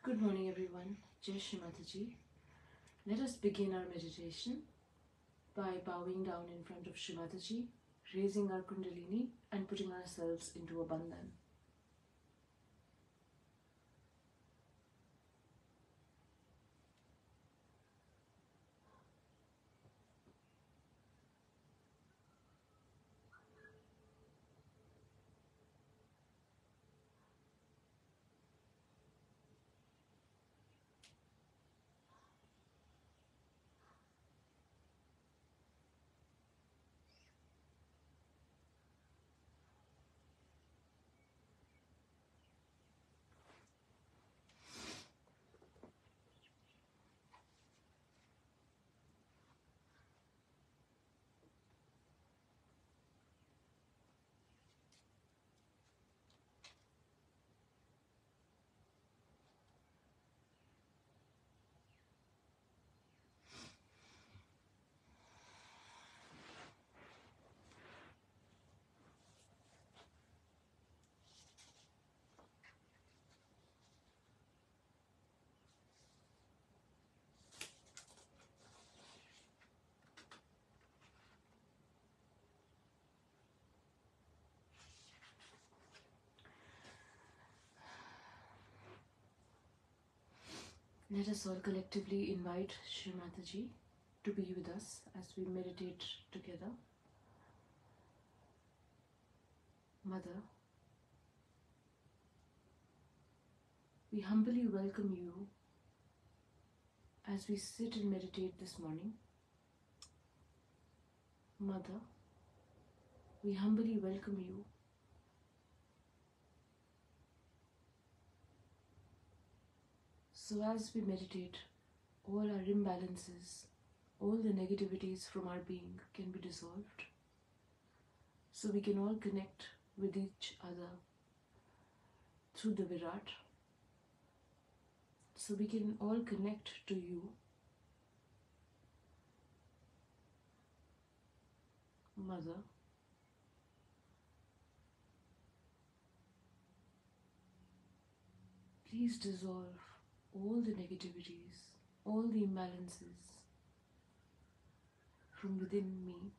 Good morning, everyone. Shri Mataji. Let us begin our meditation by bowing down in front of Shri Mataji, raising our Kundalini, and putting ourselves into a bandhan. Let us all collectively invite Shri Mataji to be with us as we meditate together. Mother, we humbly welcome you as we sit and meditate this morning. Mother, we humbly welcome you so as we meditate, all our imbalances, all the negativities from our being can be dissolved, so we can all connect with each other through the Virat, so we can all connect to you. Mother, please dissolve all the negativities, all the imbalances from within me.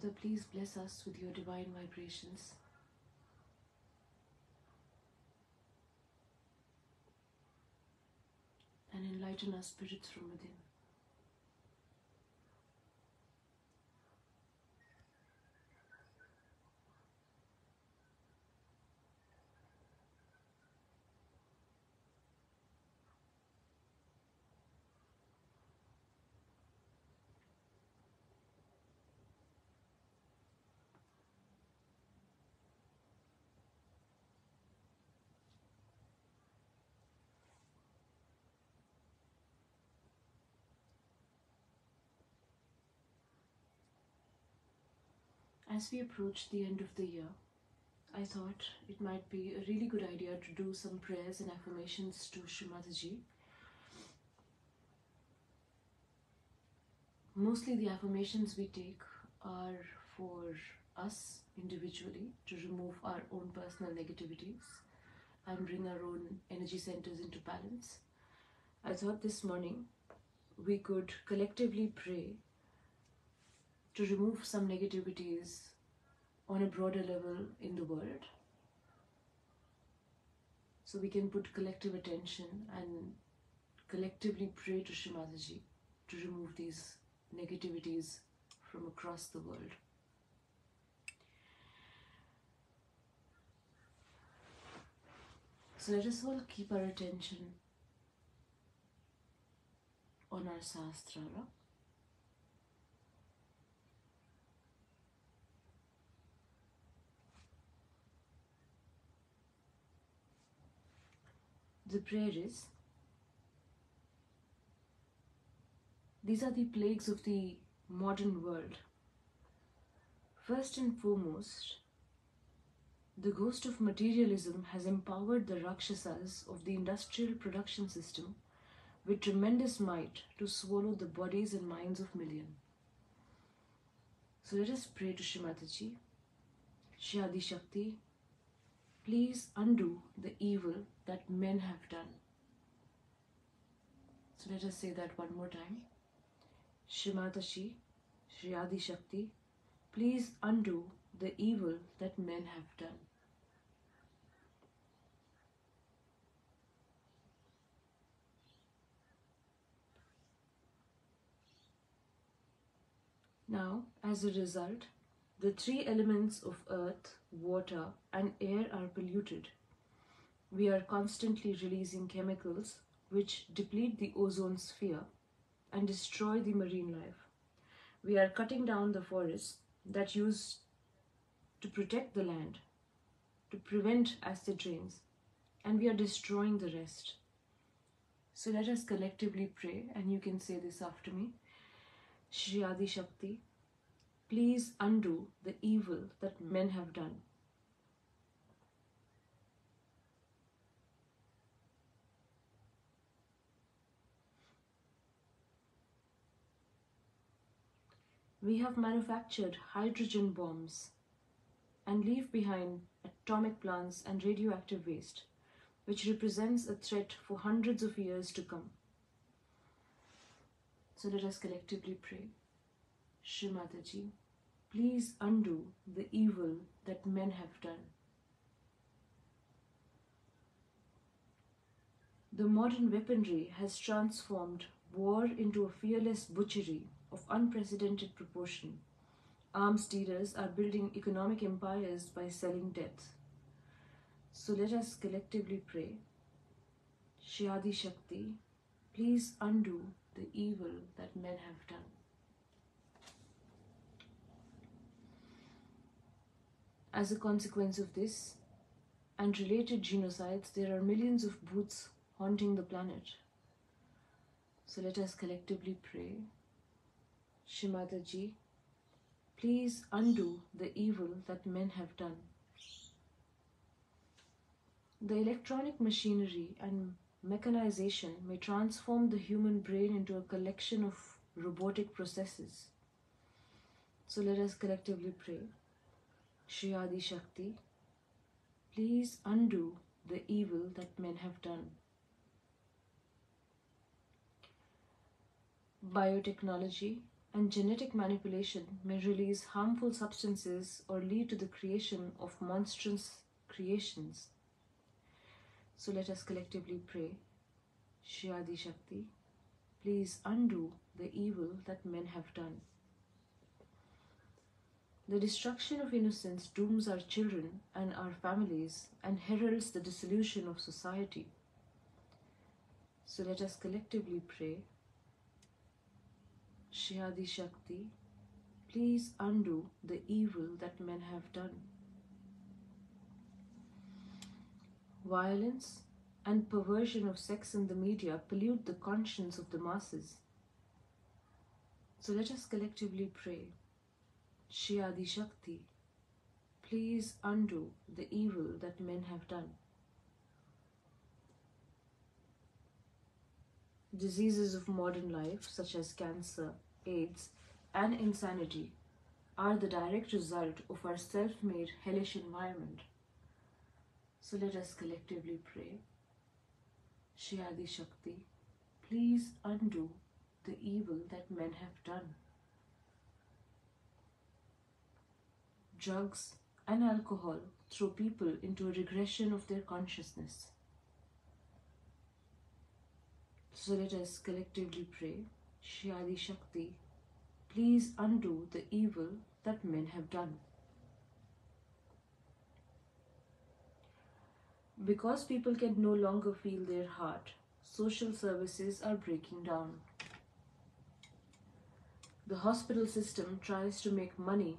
Mother, please bless us with your divine vibrations. And enlighten our spirits from within. As we approach the end of the year, I thought it might be a really good idea to do some prayers and affirmations to Shri Mataji. Mostly the affirmations we take are for us individually to remove our own personal negativities and bring our own energy centers into balance. I thought this morning we could collectively pray to remove some negativities on a broader level in the world. So we can put collective attention and collectively pray to Shri Mataji to remove these negativities from across the world. So let us all keep our attention on our Sahasrara. The prayer is, these are the plagues of the modern world. First and foremost, the ghost of materialism has empowered the Rakshasas of the industrial production system with tremendous might to swallow the bodies and minds of millions. So let us pray to Shri Mataji. Shri Adi Shakti, please undo the evil that men have done. So let us say that one more time. Shri Mataji, Shri Adi Shakti, please undo the evil that men have done. Now, as a result, the three elements of earth, water, and air are polluted. We are constantly releasing chemicals which deplete the ozone sphere and destroy the marine life. We are cutting down the forests that used to protect the land, to prevent acid rains, and we are destroying the rest. So let us collectively pray, and you can say this after me. Shri Adi Shakti, please undo the evil that men have done. We have manufactured hydrogen bombs and leave behind atomic plants and radioactive waste, which represents a threat for hundreds of years to come. So let us collectively pray. Shri Mataji, please undo the evil that men have done. The modern weaponry has transformed war into a fearless butchery of unprecedented proportion. Arms dealers are building economic empires by selling death. So let us collectively pray. Shri Adi Shakti, please undo the evil that men have done. As a consequence of this and related genocides, there are millions of bhoots haunting the planet. So let us collectively pray. Shri Mataji, please undo the evil that men have done. The electronic machinery and mechanization may transform the human brain into a collection of robotic processes. So let us collectively pray. Shri Adi Shakti, please undo the evil that men have done. Biotechnology and genetic manipulation may release harmful substances or lead to the creation of monstrous creations. So let us collectively pray. Shri Adi Shakti, please undo the evil that men have done. The destruction of innocence dooms our children and our families and heralds the dissolution of society. So let us collectively pray. Shri Adi Shakti, please undo the evil that men have done. Violence and perversion of sex in the media pollute the conscience of the masses. So let us collectively pray. Shri Adi Shakti, please undo the evil that men have done. Diseases of modern life, such as cancer, AIDS, and insanity, are the direct result of our self-made hellish environment. So let us collectively pray. Shri Adi Shakti, please undo the evil that men have done. Drugs and alcohol throw people into a regression of their consciousness. So let us collectively pray. Shri Adi Shakti, please undo the evil that men have done. Because people can no longer feel their heart, social services are breaking down. The hospital system tries to make money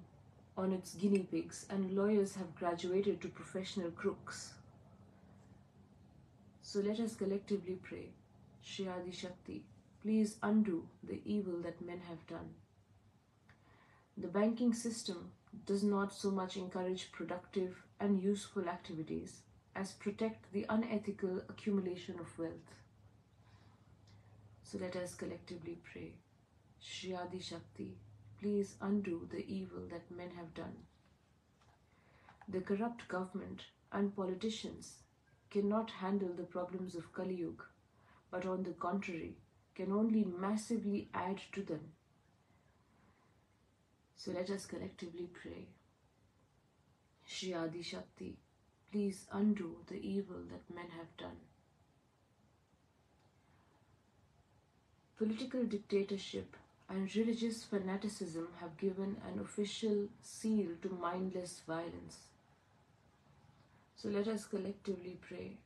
on its guinea pigs, and lawyers have graduated to professional crooks. So let us collectively pray, Shri Adi Shakti, please undo the evil that men have done. The banking system does not so much encourage productive and useful activities as protect the unethical accumulation of wealth. So let us collectively pray, Shri Adi Shakti, please undo the evil that men have done. The corrupt government and politicians cannot handle the problems of Kali Yuga, but on the contrary, can only massively add to them. So let us collectively pray, Shri Adi Shakti, please undo the evil that men have done. Political dictatorship and religious fanaticism have given an official seal to mindless violence. So let us collectively pray,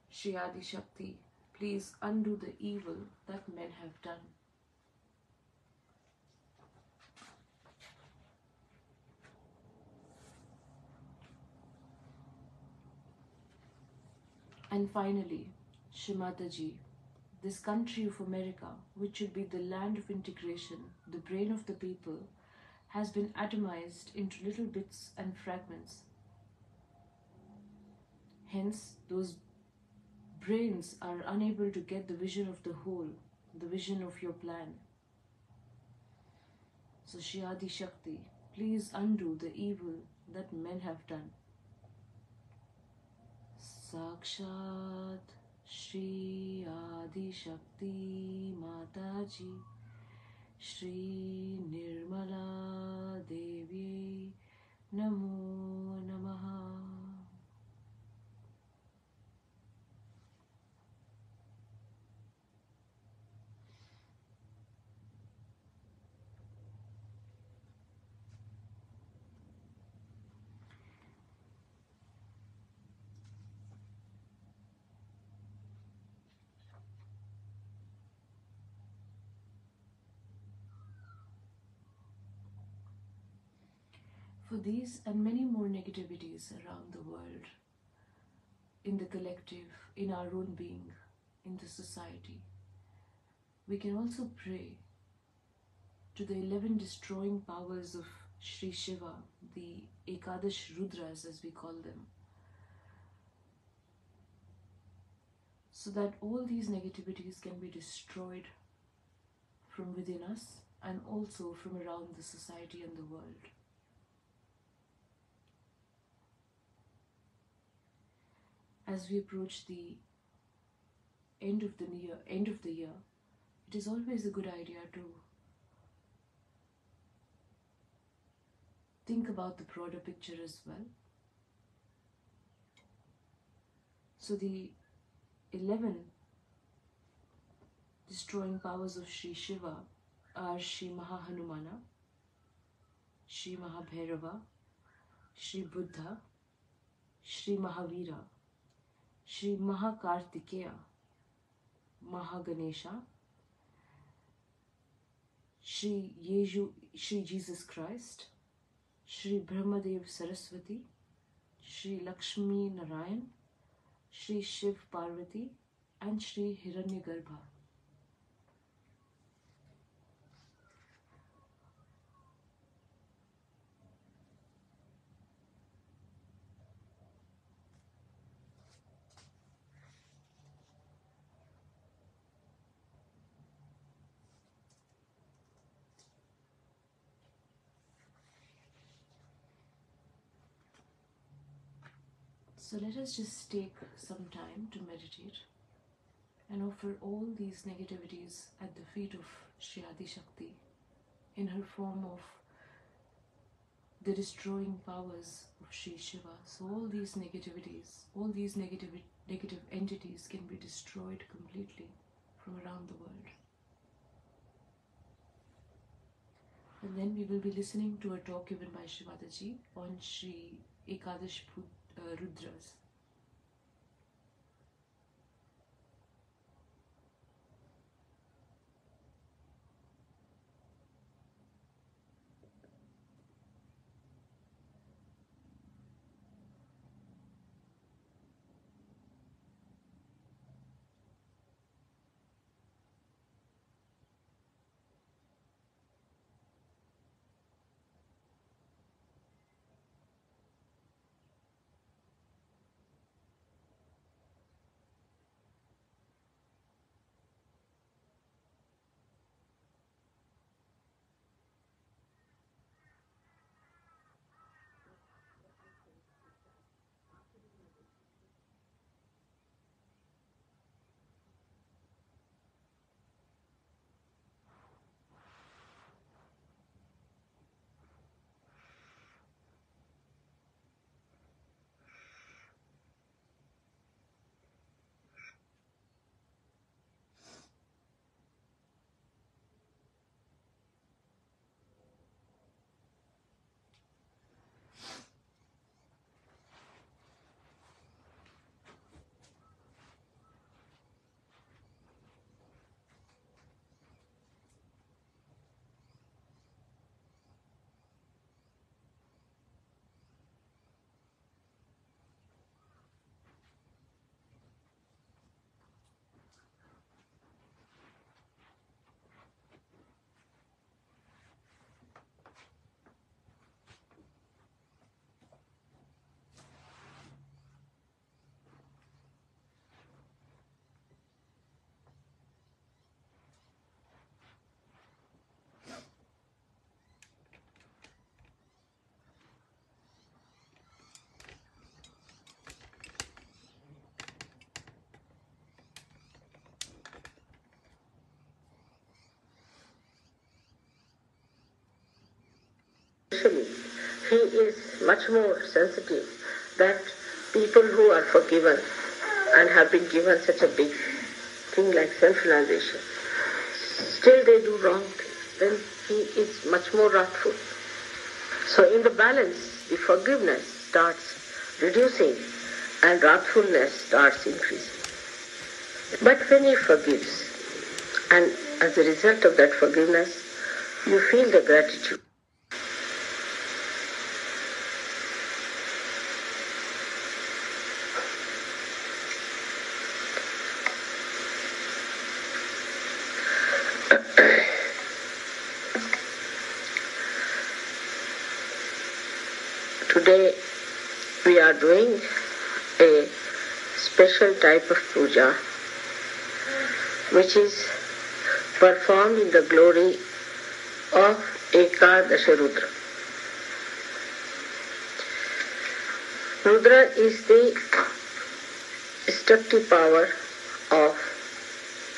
Shri Adi Shakti, please undo the evil that men have done. And finally, Shri Mataji, this country of America, which should be the land of integration, the brain of the people, has been atomized into little bits and fragments. Hence, those brains are unable to get the vision of the whole, the vision of your plan. So, Shri Adi Shakti, please undo the evil that men have done. Sakshat Shri Adi Shakti Mataji Shri Nirmala Devi Namo Namaha. For these and many more negativities around the world, in the collective, in our own being, in the society, we can also pray to the 11 destroying powers of Shri Shiva, the Ekadasha Rudras as we call them, so that all these negativities can be destroyed from within us and also from around the society and the world. As we approach the end of the year, it is always a good idea to think about the broader picture as well. So the 11 destroying powers of Shri Shiva are Shri Mahahanumana, Shri Mahabhairava, Shri Buddha, Shri Mahavira, Shri Mahakartikeya, Mahaganesha, Shri Jesus Christ, Shri Brahmadev Saraswati, Shri Lakshmi Narayan, Shri Shiv Parvati, and Shri Hiranyagarbha. So let us just take some time to meditate and offer all these negativities at the feet of Shri Adi Shakti in her form of the destroying powers of Shri Shiva. So all these negativities, all these negative entities can be destroyed completely from around the world. And then we will be listening to a talk given by Shri Mataji on Shri Ekadasha Rudras. He is much more sensitive that people who are forgiven and have been given such a big thing like self-realization, still they do wrong things, then he is much more wrathful. So in the balance, the forgiveness starts reducing and wrathfulness starts increasing. But when he forgives, and as a result of that forgiveness, you feel the gratitude. Today we are doing a special type of puja which is performed in the glory of Ekadasha Rudra. Rudra is the destructive power of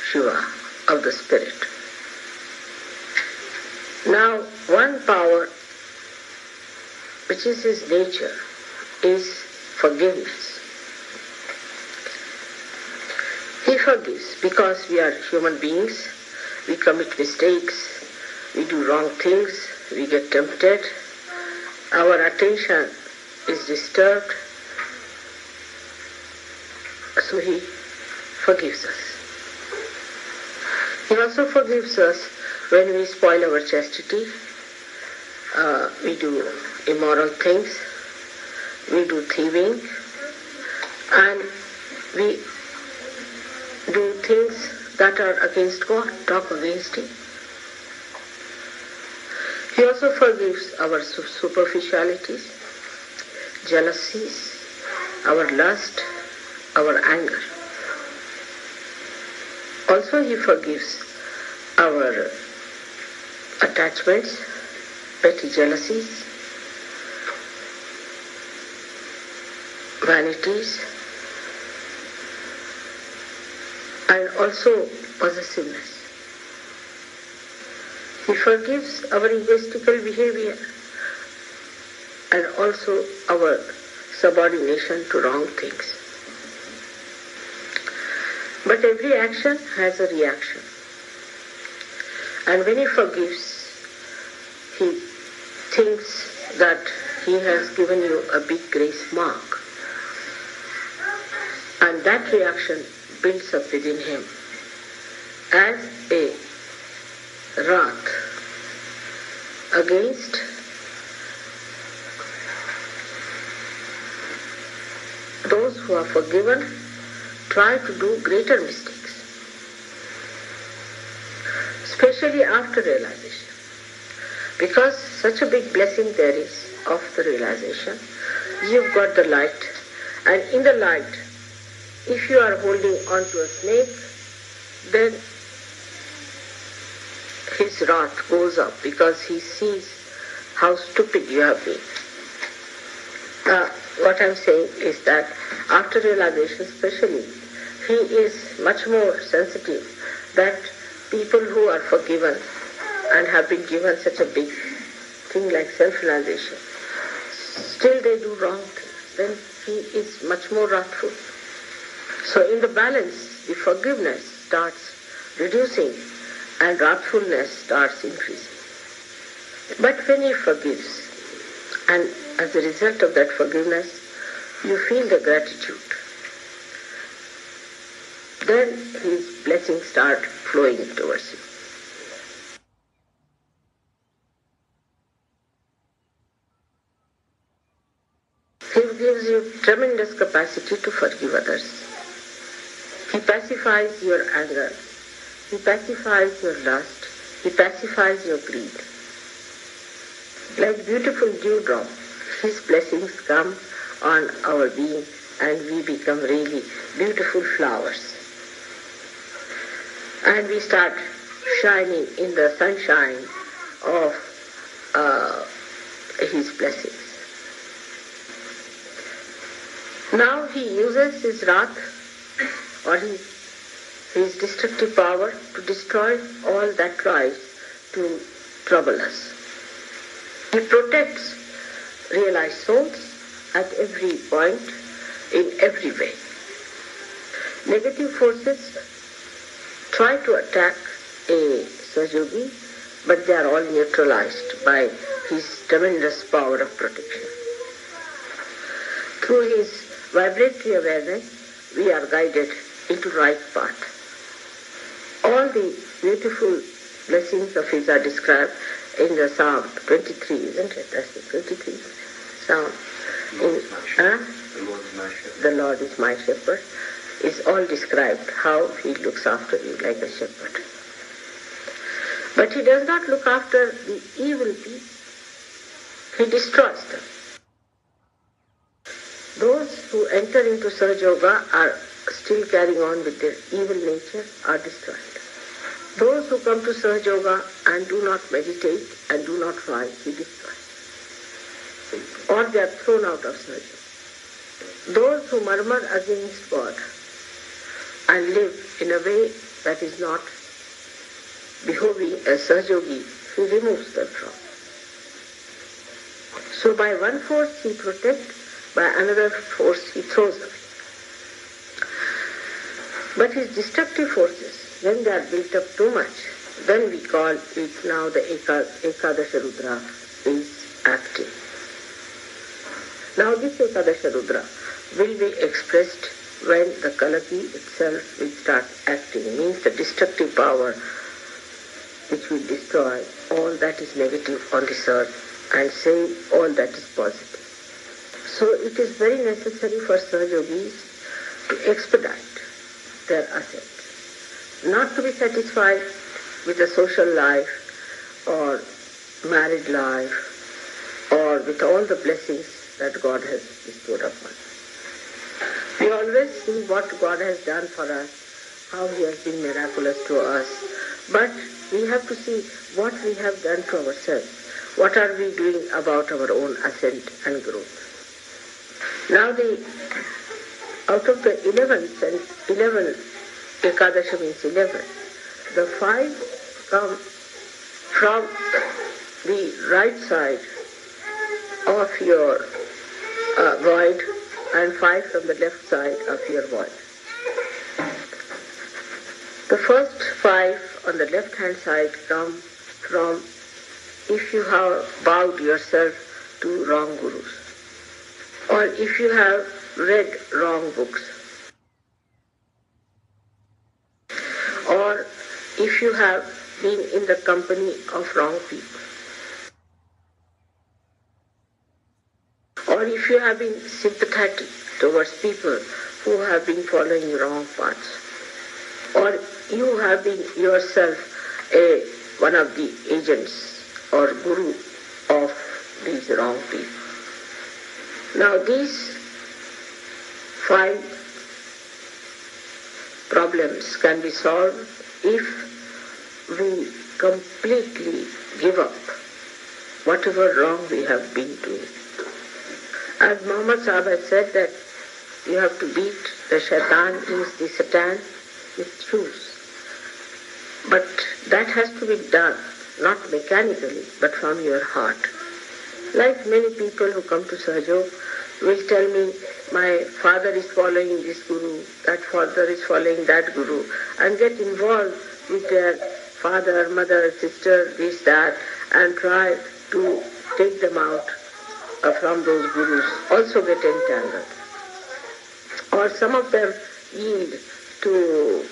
Shiva, of the spirit. Now, one power which is his nature is forgiveness. He forgives because we are human beings, we commit mistakes, we do wrong things, we get tempted, our attention is disturbed, so he forgives us. He also forgives us when we spoil our chastity, we do immoral things, we do thieving, and we do things that are against God, talk against Him. He also forgives our superficialities, jealousies, our lust, our anger. Also He forgives our attachments, petty jealousies, vanities, and also possessiveness. He forgives our egoistical behavior and also our subordination to wrong things. But every action has a reaction. And when he forgives, he thinks that he has given you a big grace mark. And that reaction builds up within him as a wrath against those who are forgiven, try to do greater mistakes, especially after realization. Because such a big blessing there is of the realization, you've got the light, and in the light, if you are holding on to a snake, then his wrath goes up because he sees how stupid you have been. What I'm saying is that after realization especially, he is much more sensitive that people who are forgiven and have been given such a big thing like self-realization, still they do wrong things, then he is much more wrathful. So in the balance, the forgiveness starts reducing and wrathfulness starts increasing. But when he forgives, and as a result of that forgiveness, you feel the gratitude, then his blessings start flowing towards you. He gives you tremendous capacity to forgive others. He pacifies your anger. He pacifies your lust. He pacifies your greed. Like beautiful dewdrop, his blessings come on our being and we become really beautiful flowers. And we start shining in the sunshine of his blessings. Now he uses his wrath or his destructive power to destroy all that tries to trouble us. He protects realized souls at every point, in every way. Negative forces try to attack a Sahaja, but they are all neutralized by his tremendous power of protection. Through his vibratory awareness, we are guided into right path. All the beautiful blessings of his are described in the Psalm 23, isn't it? That's the 23 Psalm. The Lord is my shepherd. Is all described how he looks after you like a shepherd. But he does not look after the evil people. He destroys them. Those who enter into Sahaja Yoga are still carrying on with their evil nature are destroyed. Those who come to Sahaja Yoga and do not meditate and do not fight, he destroys. Or they are thrown out of Sahaja. Those who murmur against God and live in a way that is not behoving a Sahaja Yogi, he removes them from. So by one force he protects, by another force he throws away. But his destructive forces, when they are built up too much, then we call it now the Ekadasha Rudra is acting. Now this Ekadasha Rudra will be expressed when the Kalaki itself will start acting, means the destructive power which will destroy all that is negative on this earth and save all that is positive. So it is very necessary for Sahaja Yogis to expedite their ascent. Not to be satisfied with the social life or married life or with all the blessings that God has bestowed upon us. We always see what God has done for us, how he has been miraculous to us, but we have to see what we have done to ourselves. What are we doing about our own ascent and growth? Now out of the 11 Ekadasha means 11, the 5 come from the right side of your void and 5 from the left side of your void. The first 5 on the left hand side come from if you have bowed yourself to wrong gurus, or if you have read wrong books, or if you have been in the company of wrong people, or if you have been sympathetic towards people who have been following wrong paths, or you have been yourself one of the agents or guru of these wrong people. Now these 5 problems can be solved if we completely give up whatever wrong we have been doing. As Muhammad Sahib has said that you have to beat the shaitan, means the Satan, with shoes. But that has to be done, not mechanically, but from your heart. Like many people who come to Sahaja will tell me, my father is following this guru, that father is following that guru, and get involved with their father, mother, sister, this, that, and try to take them out from those gurus, also get entangled. Or some of them yield to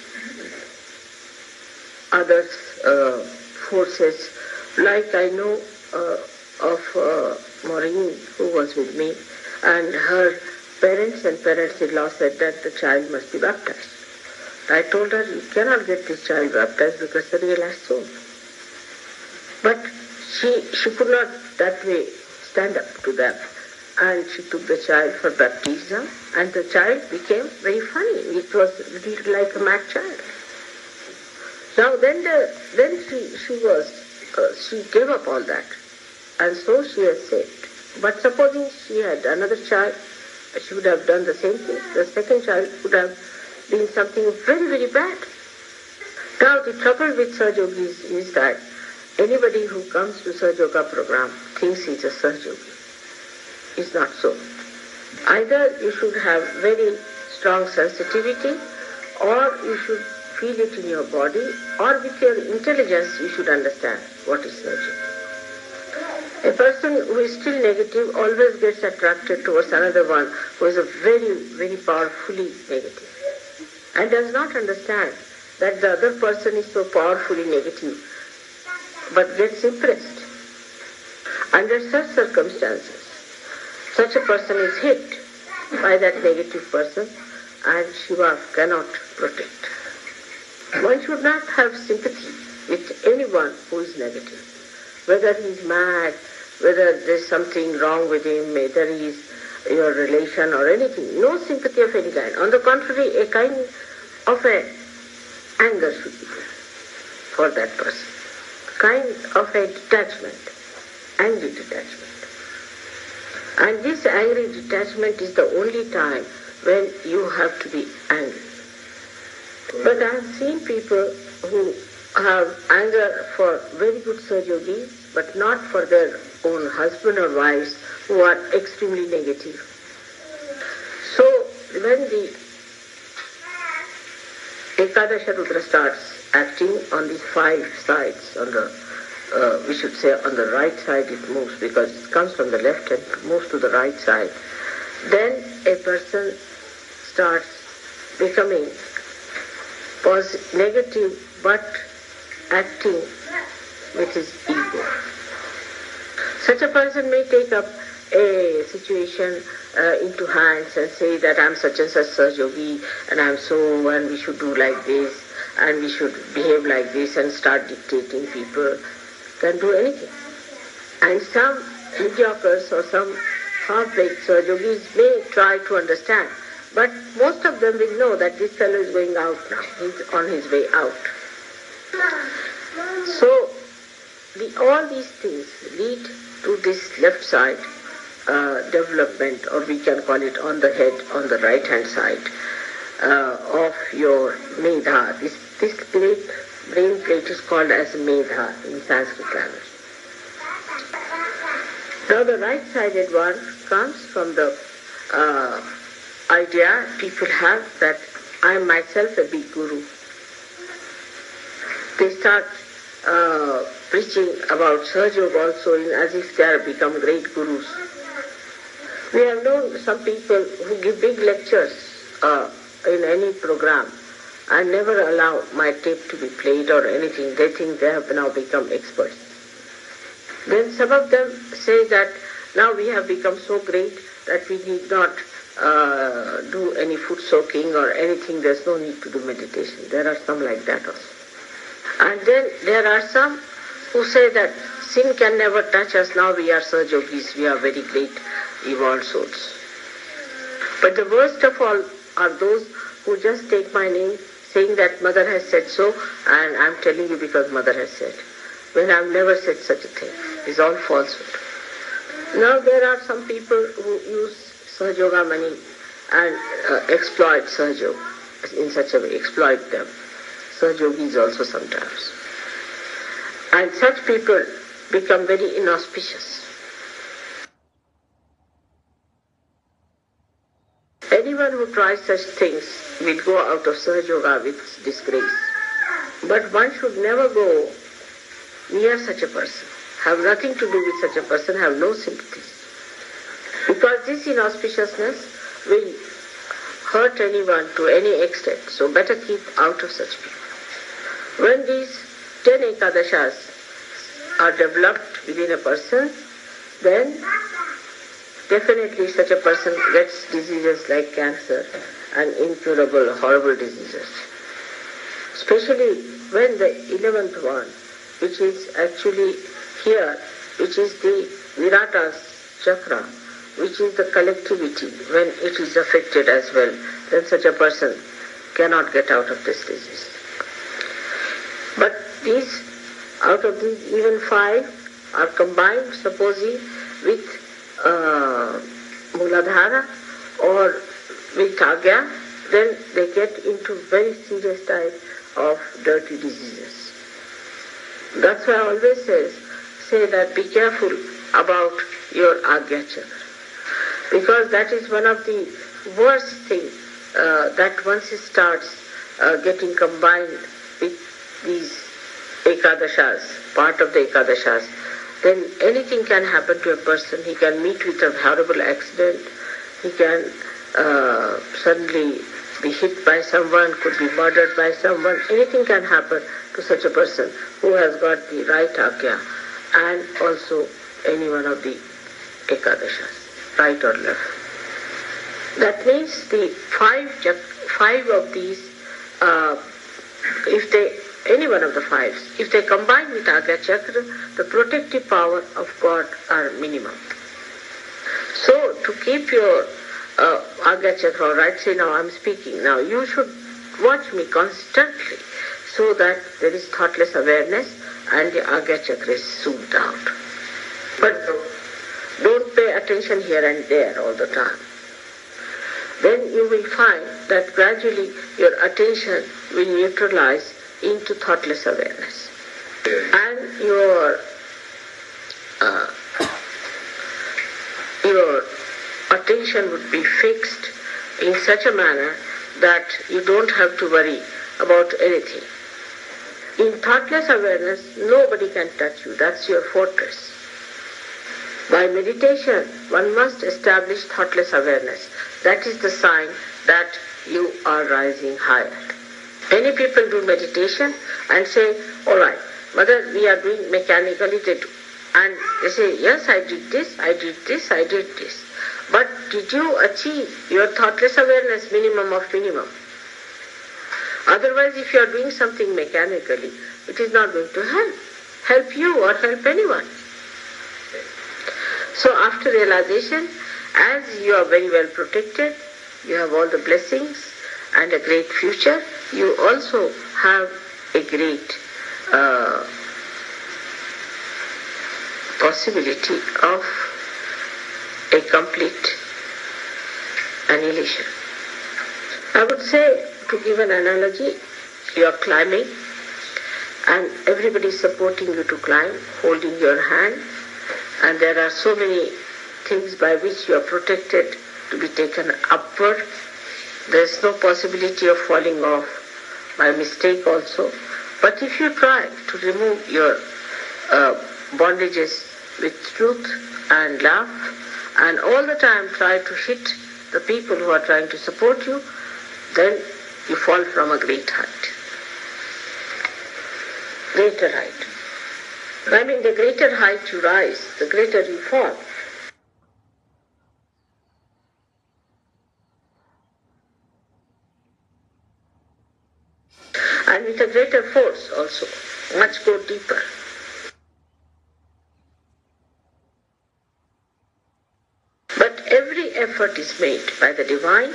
others' forces, like I know of Maureen, who was with me, and her parents and parents-in-law said that the child must be baptized. I told her, you cannot get this child baptized because the realized soul. But she could not that way stand up to them. And she took the child for baptism, and the child became very funny. It was little like a mad child. Now then she gave up all that, and so she was saved. But supposing she had another child, she would have done the same thing. The second child would have been something very, very bad. Now the trouble with Sahaja Yogis is that anybody who comes to Sahaja Yoga program thinks he's a Sahaja Yogi. It's not so. Either you should have very strong sensitivity, or you should feel it in your body, or with your intelligence you should understand what is energy. A person who is still negative always gets attracted towards another one who is a very, very powerfully negative, and does not understand that the other person is so powerfully negative, but gets impressed. Under such circumstances, such a person is hit by that negative person, and Shiva cannot protect. One should not have sympathy with anyone who is negative, whether he is mad, whether there is something wrong with him, whether he is your relation or anything. No sympathy of any kind. On the contrary, a kind of anger should be there for that person. Kind of a detachment, angry detachment. And this angry detachment is the only time when you have to be angry. But I have seen people who have anger for very good Sahaja Yogis, but not for their own husband or wives who are extremely negative. So when the Ekadasha Rudra starts acting on these 5 sides, on the we should say on the right side it moves, because it comes from the left and moves to the right side, then a person starts becoming negative but acting with his ego. Such a person may take up a situation into hands and say that I'm such and such Sahaja Yogi and I'm so, and we should do like this and we should behave like this, and start dictating people. Can do anything. And some mediocres or some half-baked Sahaja Yogis may try to understand, but most of them will know that this fellow is going out now. He's on his way out. So all these things lead to this left side development, or we can call it on the head, on the right hand side of your medha. This brain plate is called as medha in Sanskrit language. Now the right-sided one comes from the idea people have that I am myself a big guru. They start preaching about Sahaja Yoga also as if they are become great gurus. We have known some people who give big lectures in any program and never allow my tape to be played or anything. They think they have now become experts. Then some of them say that now we have become so great that we need not do any foot soaking or anything. There's no need to do meditation. There are some like that also. And then there are some who say that sin can never touch us. Now we are Sahaja Yogis. We are very great evolved souls. But the worst of all are those who just take my name, saying that Mother has said so, and I'm telling you because Mother has said. When I've never said such a thing. It's all falsehood. Now there are some people who use Sahaja Yoga money and exploit Sahaja Yoga in such a way, exploit them. Sahaja Yogis also sometimes. And such people become very inauspicious. Anyone who tries such things will go out of Sahaja Yoga with disgrace. But one should never go near such a person, have nothing to do with such a person, have no sympathies. Because this inauspiciousness will hurt anyone to any extent, so better keep out of such people. When these 10 Ekadashas are developed within a person, then definitely such a person gets diseases like cancer and incurable, horrible diseases. Especially when the 11th one, which is actually here, which is the Virata chakra, which is the collectivity, when it is affected as well, then such a person cannot get out of this disease. But these, out of these, even 5 are combined, supposing, with Muladhara or with Agya, then they get into very serious type of dirty diseases. That's why I always say that be careful about your Agya Chakra. Because that is one of the worst things that once it starts getting combined with these Ekadashas, part of the Ekadashas, then anything can happen to a person. He can meet with a horrible accident, he can suddenly be hit by someone, could be murdered by someone. Anything can happen to such a person who has got the right Agya and also any one of the Ekadashas, right or left. That means the five of these, any one of the fives, if they combine with Agya Chakra, the protective power of God are minimum. So to keep your Agya Chakra right, say now I'm speaking, now you should watch me constantly so that there is thoughtless awareness and the Agya Chakra is soothed out. But don't pay attention here and there all the time. Then you will find that gradually your attention will neutralize into thoughtless awareness. And your attention would be fixed in such a manner that you don't have to worry about anything. In thoughtless awareness, nobody can touch you. That's your fortress. By meditation, one must establish thoughtless awareness. That is the sign that you are rising higher. Many people do meditation and say, all right, Mother, we are doing mechanically, and they say, yes, I did this, I did this, I did this. But did you achieve your thoughtless awareness minimum of minimum? Otherwise, if you are doing something mechanically, it is not going to help you or help anyone. So after realization, as you are very well protected, you have all the blessings and a great future, you also have a great possibility of a complete annihilation. I would say, to give an analogy, you are climbing and everybody is supporting you to climb, holding your hand, and there are so many things by which you are protected to be taken upward. There is no possibility of falling off by mistake also. But if you try to remove your bondages with truth and love, and all the time try to hit the people who are trying to support you, then you fall from a great height. Greater height. I mean, the greater height you rise, the greater you fall. And with a greater force also, much go deeper. But every effort is made by the Divine,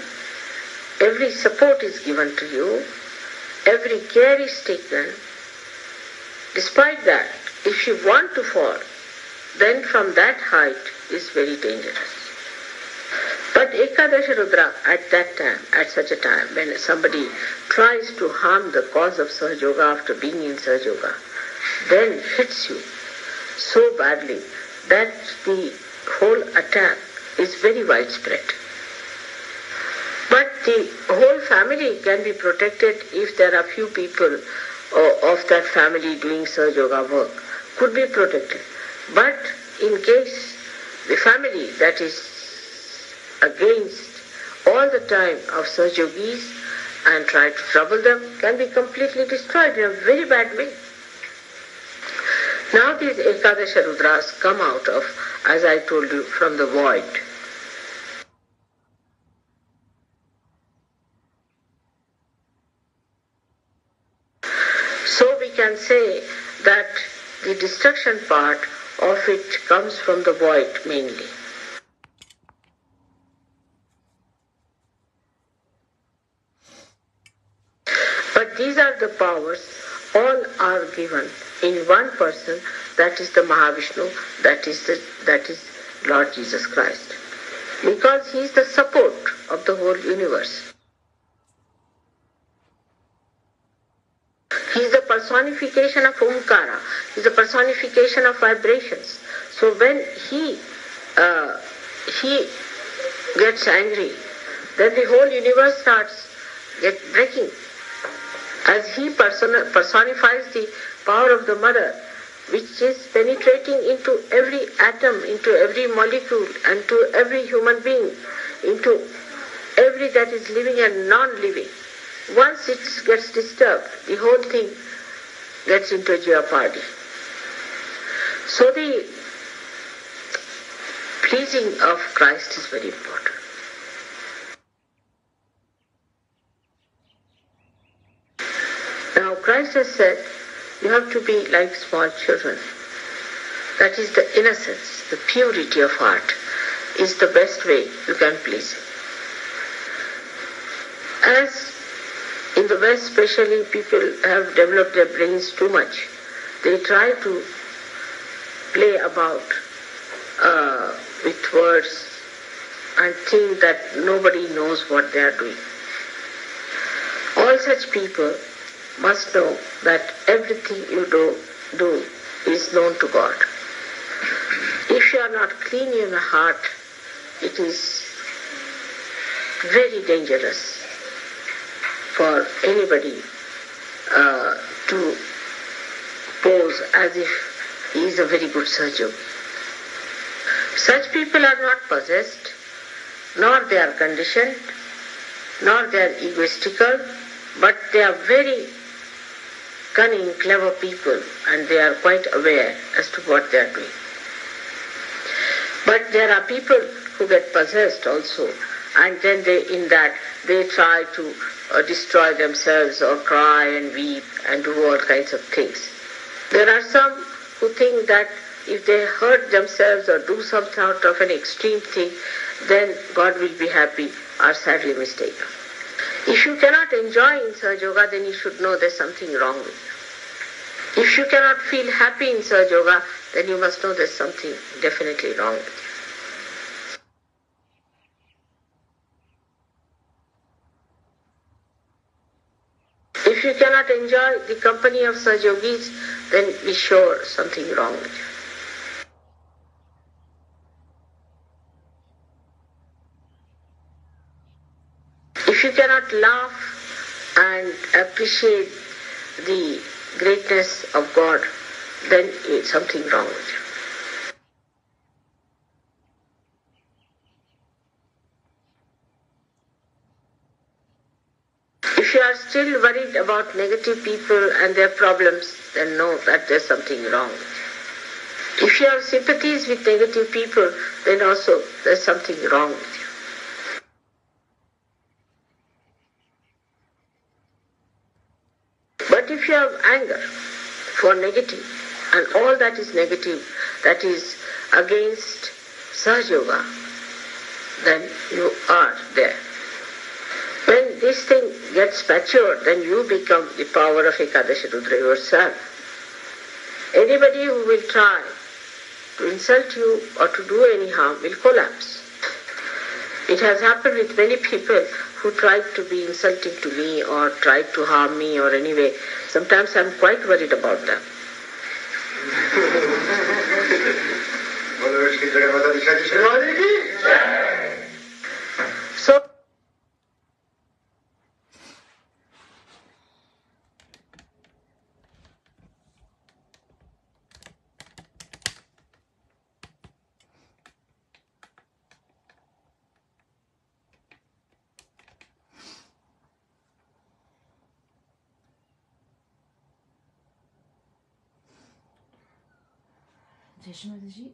every support is given to you, every care is taken. Despite that, if you want to fall, then from that height is very dangerous. But Ekadasha Rudra at that time, at such a time, when somebody tries to harm the cause of Sahaja after being in Sahaja, then hits you so badly that the whole attack is very widespread. But the whole family can be protected if there are few people of that family doing Sahaja work, could be protected. But in case the family that is against all the time of Sahajogis and try to trouble them can be completely destroyed in a very bad way. Now these Ekadasha Rudras come out of, as I told you, from the void. So we can say that the destruction part of it comes from the void mainly. But these are the powers, all are given in one person, that is the Mahavishnu, that is Lord Jesus Christ. Because he is the support of the whole universe. He is the personification of Omkara. He is the personification of vibrations. So when he gets angry, then the whole universe starts breaking. As he personifies the power of the mother, which is penetrating into every atom, into every molecule, and to every human being, into every that is living and non-living. Once it gets disturbed, the whole thing gets into jeopardy. So the pleasing of Christ is very important. Now Christ has said, you have to be like small children. That is the innocence, the purity of heart is the best way you can please Him. As in the West especially, people have developed their brains too much. They try to play about with words and think that nobody knows what they are doing. All such people must know that everything you do is known to God. If you are not clean in the heart, it is very dangerous for anybody to pose as if he is a very good surgeon. Such people are not possessed, nor they are conditioned, nor they are egoistical, but they are very cunning, clever people, and they are quite aware as to what they are doing. But there are people who get possessed also, and then they try to destroy themselves or cry and weep and do all kinds of things. There are some who think that if they hurt themselves or do some sort of an extreme thing, then God will be happy, are sadly mistaken. If you cannot enjoy in Sahaja Yoga, then you should know there's something wrong with you. If you cannot feel happy in Sahaja Yoga, then you must know there's something definitely wrong with you. If you cannot enjoy the company of Sahaja Yogis, then be sure something wrong with you. If you cannot laugh and appreciate the greatness of God, then it's something wrong with you. If you are still worried about negative people and their problems, then know that there's something wrong with you. If you have sympathies with negative people, then also there's something wrong with you. But if you have anger for negative, and all that is negative, that is against Sahaja Yoga, then you are there. When this thing gets matured, then you become the power of Ekadasha Rudra yourself. Anybody who will try to insult you or to do any harm will collapse. It has happened with many people who tried to be insulting to me or tried to harm me or anyway. Sometimes I'm quite worried about them. So Shri Mataji,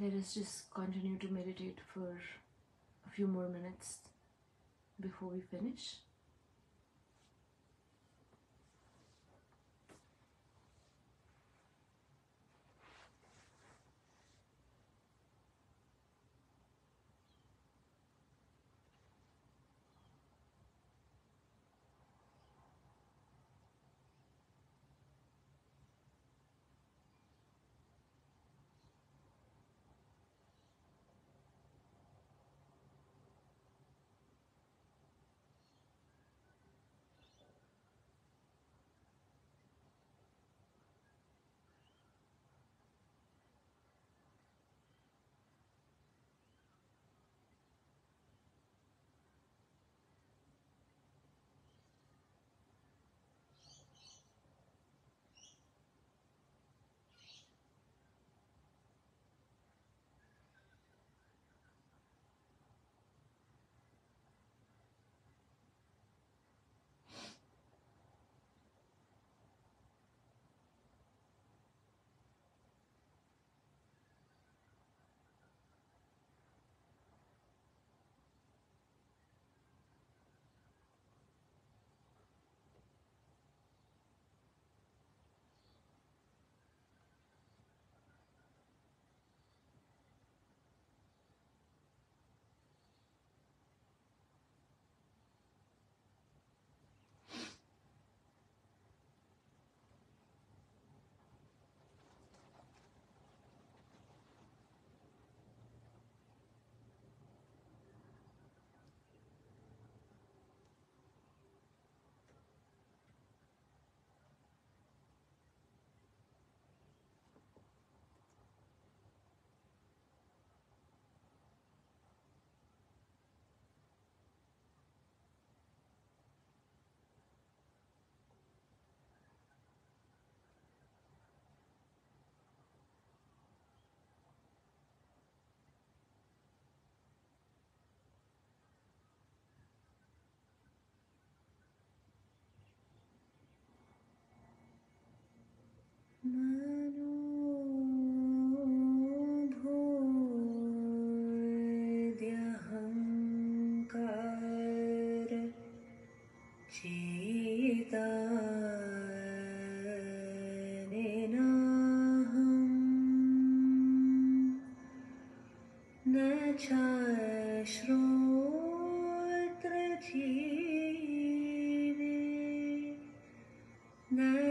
let us just continue to meditate for a few more minutes before we finish.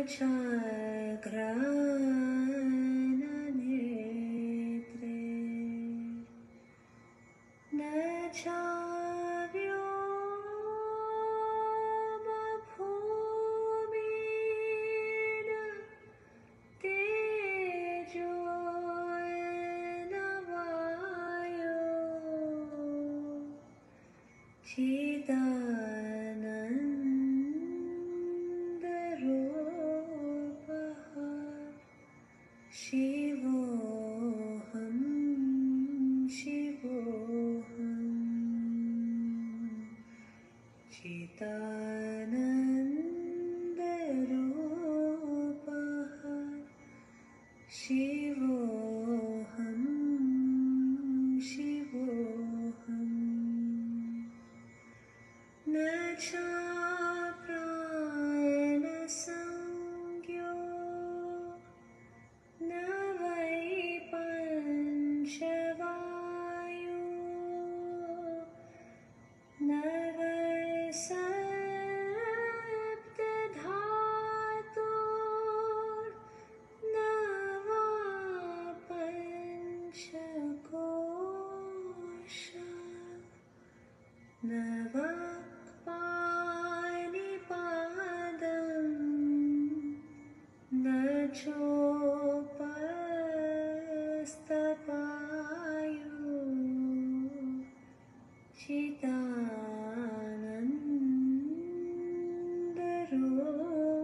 chagrananetre na chavyoma bhumina tejoyana vayo Chidanandarupaha Shivoham Shivoham Chidanandarupaha Shivoham Shivoham na chaprana sangyo na vai panchavayu na vai saptadhatur na va panchakosha na va Panipadam na chopastapayu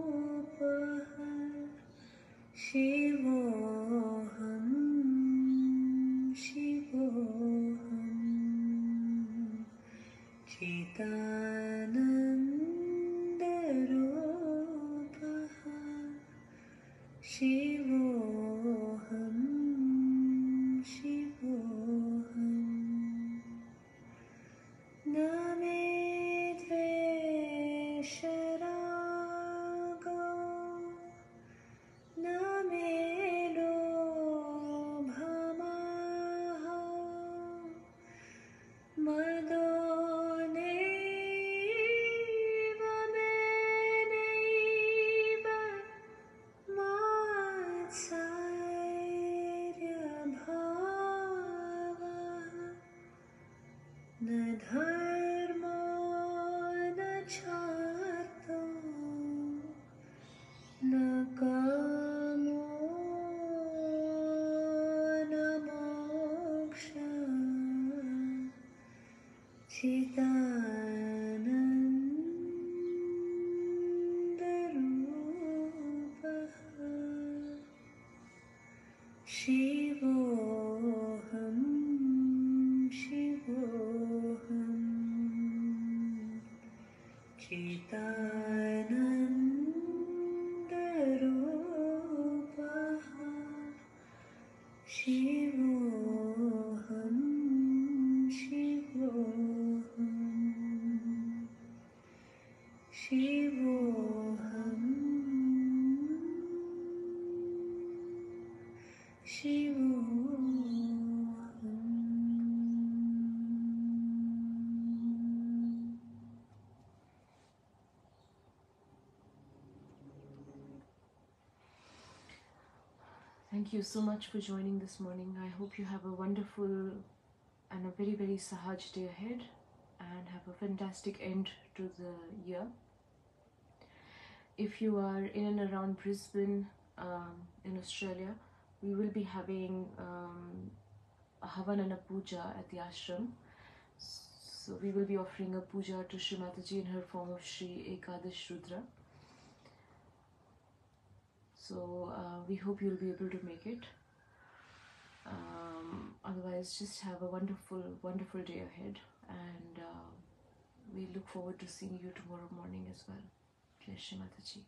Chidanandarupaha Shivoham Shivoham Chidanandarupaha Shivoham Shivoham Name Tvesharago Name Lobhamaha Madoneiva meneiva Matsarya bhava Na dharmo na charto Na kamo na moksha Chidanandarupaha Shivoham Shivoham Chidanandarupaha Shivoham Shivoham Shivoham Shivoham Thank you so much for joining this morning. I hope you have a wonderful and a very, very Sahaj day ahead and have a fantastic end to the year. If you are in and around Brisbane in Australia, we will be having a Havan and a Puja at the ashram. So we will be offering a puja to Shri Mataji in her form of Shri Ekadasha Rudra. So we hope you'll be able to make it. Otherwise, just have a wonderful, wonderful day ahead, and we look forward to seeing you tomorrow morning as well. Shri Mataji.